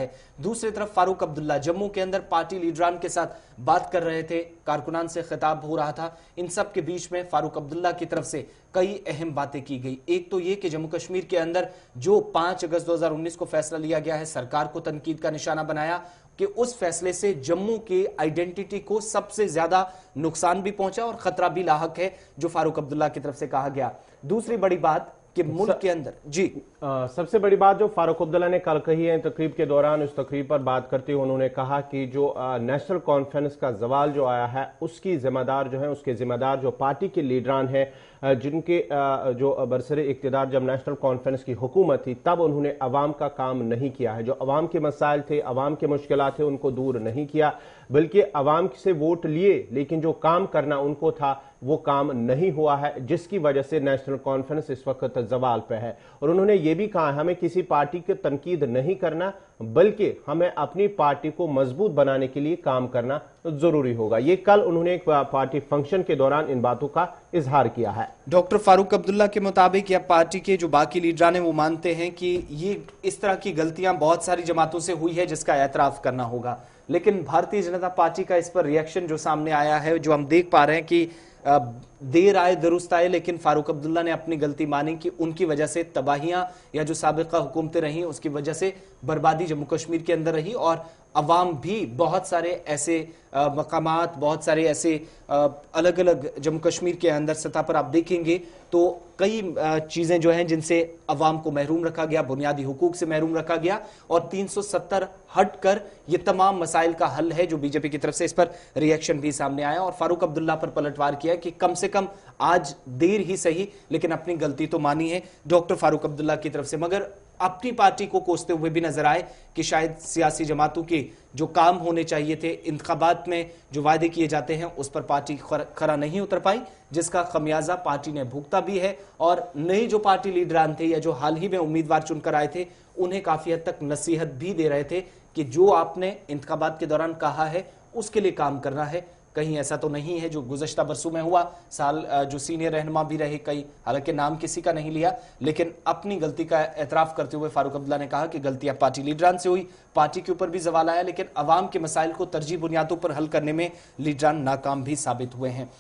है। दूसरी तरफ फारूक अब्दुल्ला जम्मू के अंदर पार्टी लीडरान के साथ बात कर रहे थे, कारकुनान से खिताब हो रहा था। इन सब के बीच में फारूक अब्दुल्ला की तरफ से कई अहम बातें की गई। एक तो ये कि जम्मू कश्मीर के अंदर जो 5 अगस्त 2019 को फैसला लिया गया है, सरकार को तनकीद का निशाना बनाया कि उस फैसले से जम्मू के आइडेंटिटी को सबसे ज्यादा नुकसान भी पहुंचा और खतरा भी लाहक है, जो फारूक अब्दुल्ला की तरफ से कहा गया। दूसरी बड़ी बात कि मुल्क के अंदर सबसे बड़ी बात जो फारूक अब्दुल्ला ने कल कही है तकरीब के दौरान, उस तकरीब पर बात करते हुए उन्होंने कहा कि जो नेशनल कॉन्फ्रेंस का जवाल जो आया है उसकी जिम्मेदार जो है, उसके जिम्मेदार जो पार्टी के लीडरान हैं, जिनके जो बरसरे इक्तिदार जब नेशनल कॉन्फ्रेंस की हुकूमत थी तब उन्होंने अवाम का काम नहीं किया है। जो अवाम के मसाइल थे, अवाम के मुश्किलात थे, उनको दूर नहीं किया, बल्कि अवाम से वोट लिए लेकिन जो काम करना उनको था वो काम नहीं हुआ है, जिसकी वजह से नेशनल कॉन्फ्रेंस इस वक्त जवाल पे है। और उन्होंने ये भी कहा हमें किसी पार्टी की तनकीद नहीं करना, बल्कि हमें अपनी पार्टी को मजबूत बनाने के लिए काम करना जरूरी होगा। ये कल उन्होंने एक पार्टी फंक्शन के दौरान इन बातों का इजहार किया है। डॉक्टर फारूक अब्दुल्ला के मुताबिक या पार्टी के जो बाकी लीडरान हैं वो मानते हैं कि ये इस तरह की गलतियां बहुत सारी जमातों से हुई है जिसका एतराफ करना होगा, लेकिन भारतीय जनता पार्टी का इस पर रिएक्शन जो सामने आया है, जो हम देख पा रहे हैं कि देर आए दुरुस्त आए, लेकिन फारूक अब्दुल्ला ने अपनी गलती मानी कि उनकी वजह से तबाहियां या जो साबिका हुकूमतें रहीं उसकी वजह से बर्बादी जम्मू कश्मीर के अंदर रही और अवाम भी बहुत सारे ऐसे मकामात, बहुत सारे ऐसे अलग अलग जम्मू कश्मीर के अंदर सतह पर आप देखेंगे तो कई चीज़ें जो हैं जिनसे अवाम को महरूम रखा गया, बुनियादी हुकूक से महरूम रखा गया। और 370 हट कर ये तमाम मसाइल का हल है, जो बीजेपी की तरफ से इस पर रिएक्शन भी सामने आया और फारूक अब्दुल्ला पर पलटवार किया कि कम से कम आज देर ही सही लेकिन अपनी गलती तो मानी है डॉक्टर फारूक अब्दुल्ला की तरफ से, मगर अपनी पार्टी को कोसते हुए भी नजर आए कि शायद सियासी जमातों के जो काम होने चाहिए थे, इंतखाबात में जो वादे किए जाते हैं उस पर पार्टी खरा नहीं उतर पाई, जिसका खमियाजा पार्टी ने भुगता भी है। और नए जो पार्टी लीडरान थे या जो हाल ही में उम्मीदवार चुनकर आए थे उन्हें काफी हद तक नसीहत भी दे रहे थे कि जो आपने इंतखाबात के दौरान कहा है उसके लिए काम करना है। कहीं ऐसा तो नहीं है जो गुज़श्ता बरसों में हुआ, साल जो सीनियर रहनुमा भी रहे कई, हालांकि नाम किसी का नहीं लिया, लेकिन अपनी गलती का एतराफ़ करते हुए फारूक अब्दुल्ला ने कहा कि गलतियां पार्टी लीडरान से हुई, पार्टी के ऊपर भी जवाल आया, लेकिन अवाम के मसाइल को तरजीह बुनियादों पर हल करने में लीडरान नाकाम भी साबित हुए हैं।